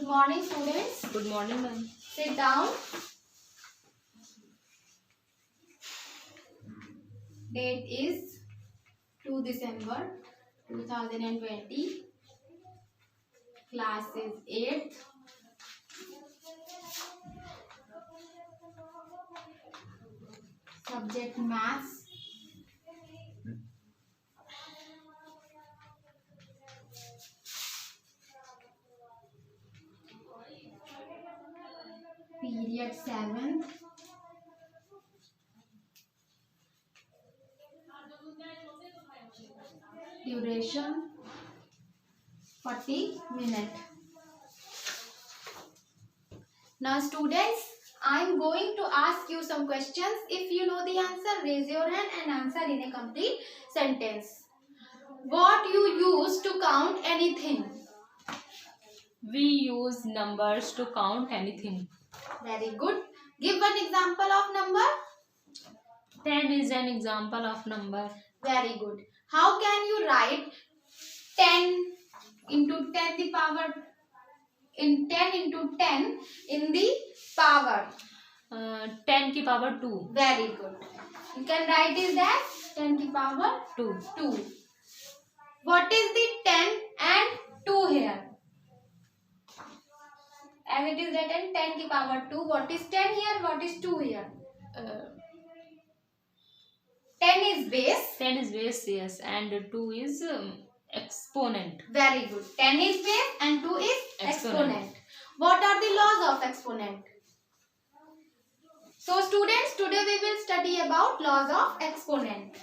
morning, students. Good morning, ma'am. Sit down. Date is 2 December 2020. Class is 8th. Subject Maths. Period 7th. Duration 40 minutes. Now students, I am going to ask you some questions. If you know the answer, raise your hand and answer in a complete sentence. What you use to count anything? We use numbers to count anything. Very good. Give one example of number. 10 is an example of number. Very good. How can you write 10 into 10 the power in 10 into 10 in the power? 10 की power 2. Very good. You can write it as 10 की power 2. 2. What is the 10 and 2 here? As it is written 10 की power 2. What is 10 here? What is 2 here? 10 is base. 10 is base, yes, and 2 is exponent. Very good. 10 is base and 2 is exponent. What are the laws of exponent? So students, today we will study about laws of exponent.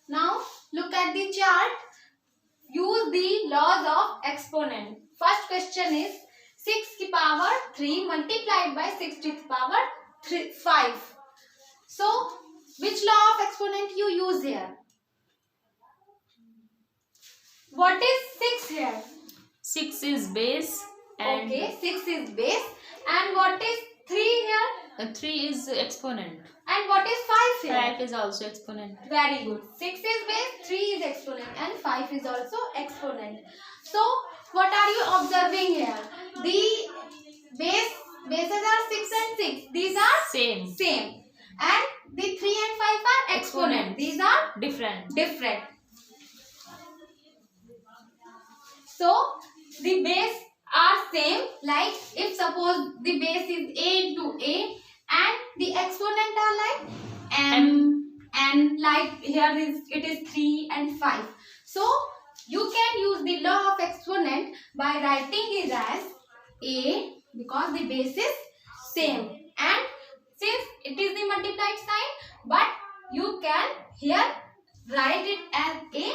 Now look at the chart. Use the laws of exponent. First question is 6 की power 3 multiplied by 6 to the power 5. So which law of exponent you use here? What is 6 here? 6 is base. And okay, 6 is base. And what is 3 here? 3 is exponent. And what is 5 here? 5 is also exponent. Very good. 6 is base, 3 is exponent and 5 is also exponent. So what are you observing here? The bases are 6 and 6. These are same. And the 3 and 5 are exponent. These are different. So the base are same, like if suppose the base is a into a and the exponent are like m and like here it is 3 and 5. So you can use the law of exponent by writing it as a because the base is same, and since it is the multiplied sign, but you can here write it as a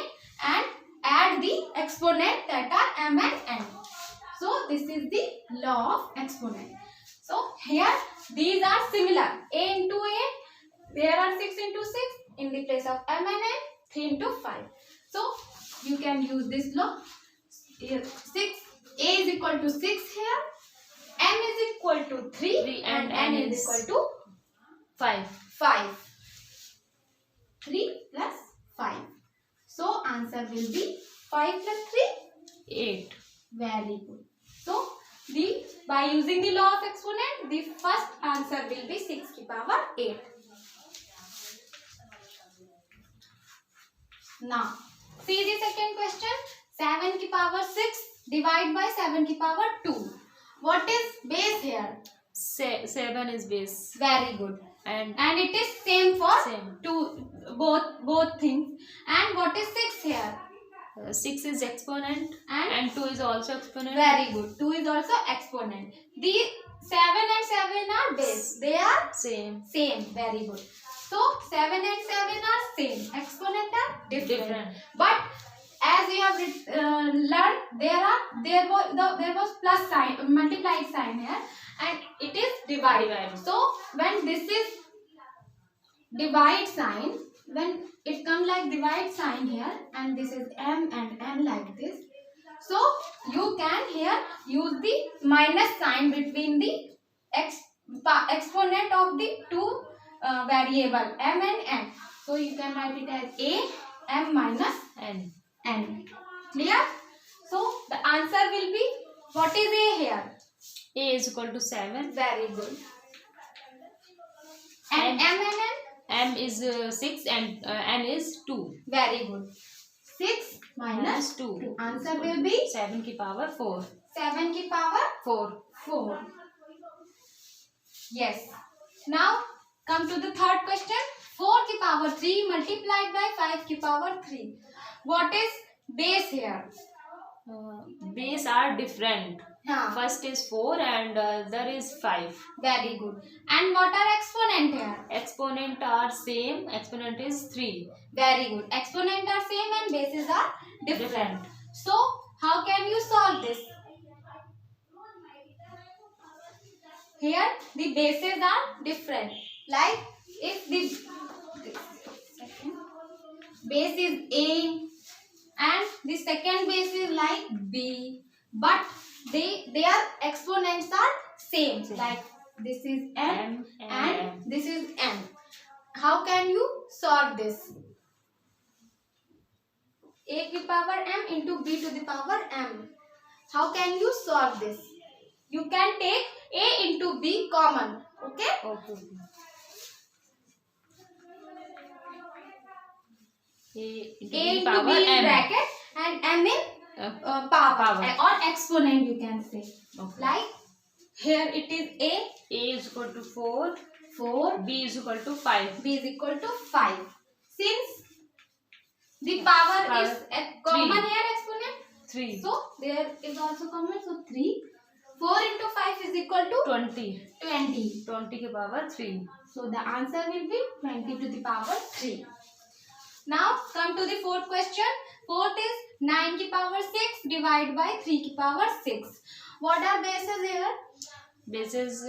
and add the exponent that are m and n. So this is the law of exponent. So here these are similar. A into a, there are 6 into 6 in the place of m and n, 3 into 5. So you can use this law. Here 6, a is equal to 6 here, m is equal to 3 and n is equal to 5. 3 plus 5. So answer will be 5 plus 3? 8. Very good. So by using the law of exponent, the first answer will be 6 की power 8. Now see the second question. 7 की power 6 divide by 7 की power 2. What is base here? 7 is base. Very good. And it is same for same. both things. And what is 6 here? 6 is exponent And and 2 is also exponent. very good. 2 is also exponent. The 7 and 7 are base. They are Same. same. Very good. So 7 and 7 are same. Exponent are different. But as we have learned, there was plus sign, multiplied sign here, and it is divide. So when this is divide sign, when it comes like divide sign here, and this is m and n like this, so you can here use the minus sign between the exponent of the two variable m and n. So you can write it as a m minus N. n. Clear? So the answer will be, what is a here? A is equal to 7. Very good. And m and n? M is 6 and N is 2. Very good. 6 minus 2. Answer will be 7 की power 4. 7 की power 4. 4. Yes. Now come to the third question. 4 की power 3 multiplied by 5 की power 3. What is base here? Base are different. हाँ. First is 4 and other is 5. Very good. And what are exponent here? Exponent are same. Exponent is 3. Very good. Exponent are same and bases are different. Different. So how can you solve this? Here the bases are different. Like if the base is A and the second base is like B, but their exponents are same. Like this is M and this is N. How can you solve this? A to the power M into B to the power M. How can you solve this? You can take A into B common. Okay? Okay. A A power into B in M. bracket and M in power or exponent, you can say. Okay. Like here it is A. A is equal to 4. 4. B is equal to 5. B is equal to 5. Since the power is common here, exponent. 3. So there is also common. So 3. 4 into 5 is equal to 20. 20. 20 की power 3. So the answer will be 20 to the power 3. Now come to the fourth question. Fourth is 9 की power 6 divided by 3 की power 6. What are bases here? Bases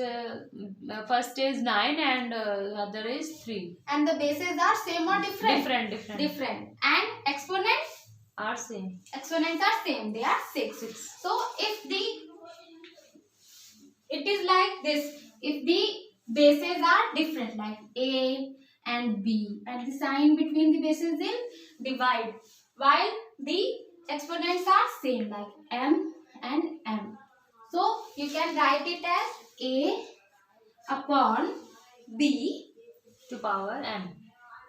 first is 9 and other is 3. And the bases are same or different? Different. Different. And exponents? Are same. Exponents are same. They are 6. So if it is like this. If the bases are different, like A and B, and the sign between the bases is divide, while the exponents are same, like M and M. So you can write it as A upon B to power M.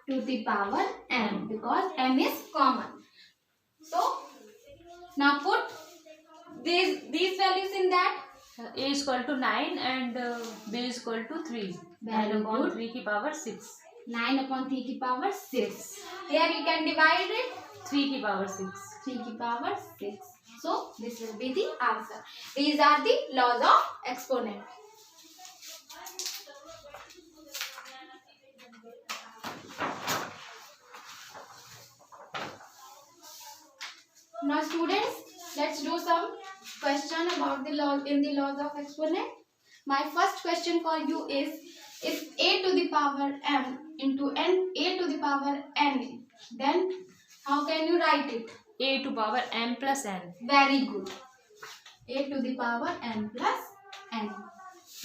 to the power M, because M is common. So now put these values in that. A is equal to 9 and B is equal to 3. Very 9 upon good. 3 की power 6. 9 upon 3 की power 6. Here you can divide it. 3 की power 6. 3 की power 6. So this will be the answer. These are the laws of exponent. Now students, let's do some question about the laws in the laws of exponent. My first question for you is, if a to the power m into n, a to the power n, then how can you write it? A to power m plus n. Very good. A to the power m plus n.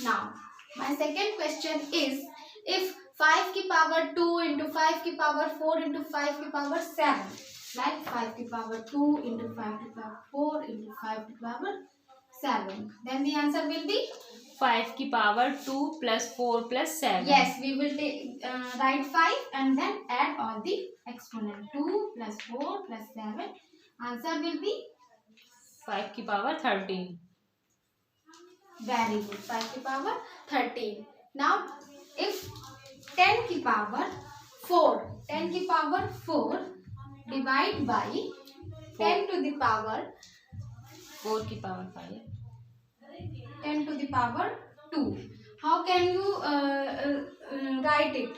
Now, my second question is, if 5 की power 2 into 5 की power 4 into 5 की power 7, like 5 की power 2 into 5 की power 4 into 5 की power 7, then the answer will be 5 की power 2 plus 4 plus 7. Yes, we will take write 5 and then add all the exponent. 2 plus 4 plus 7. Answer will be 5 की power 13. very good. 5 की power 13. Now, if 10 की power 4, 10 की power 4 divide by 10 to the power 4 की power 5. 10 to the power 2. How can you write it?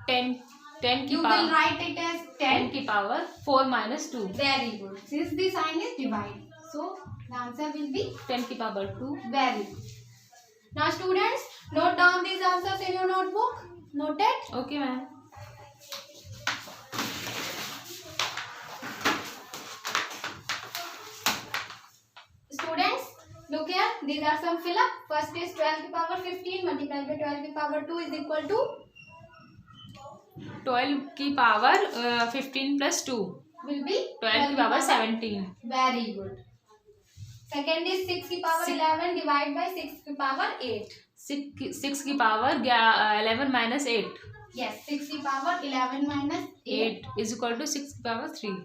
10 की You will power write it as 10 10. की power 4 minus 2. Very good. Since the sign is divide, so the answer will be 10 की power 2. very good. Now students, note down these answers in your notebook. Noted? Okay, ma'am. Students, look here. These are some fill up. First is 12 to the power 15 multiplied by 12 to the power 2 is equal to 12 की power 15 plus 2. will be 12 की power 17. Very good. Second is 6 की power 11 divided by 6 की power 8. 6 की power 11 minus 8. Yes, 6 की power 11 minus 8. 8 is equal to 6 की power 3.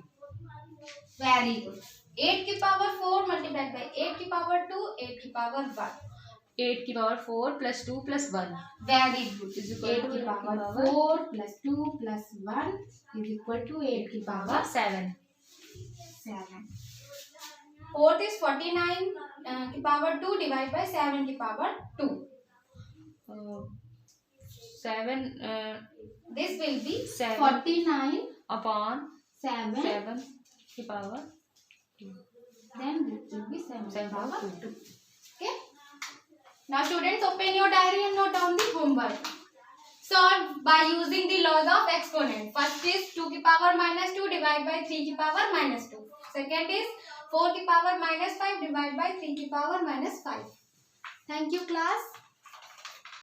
Very good. 8 की power 4 multiplied by 8 की power 2, 8 की power 1. 8 की power 4 plus 2 plus 1. Very good. Is equal 8 to की power 4 plus 2 plus 1 is equal to 8 की power 7. 7. Fourth is 49 की power 2 divided by 7 की power 2. 7 This will be 7 49 upon 7. 7 की power 2. Then this will be 7 7 power power 2. Okay. Now students, open your diary and note down the homework. Solve by using the laws of exponent. First is 2 की power minus 2 divided by 3 की power minus 2. Second is 4 की power minus 5 divided by 3 की power minus 5. Thank you class.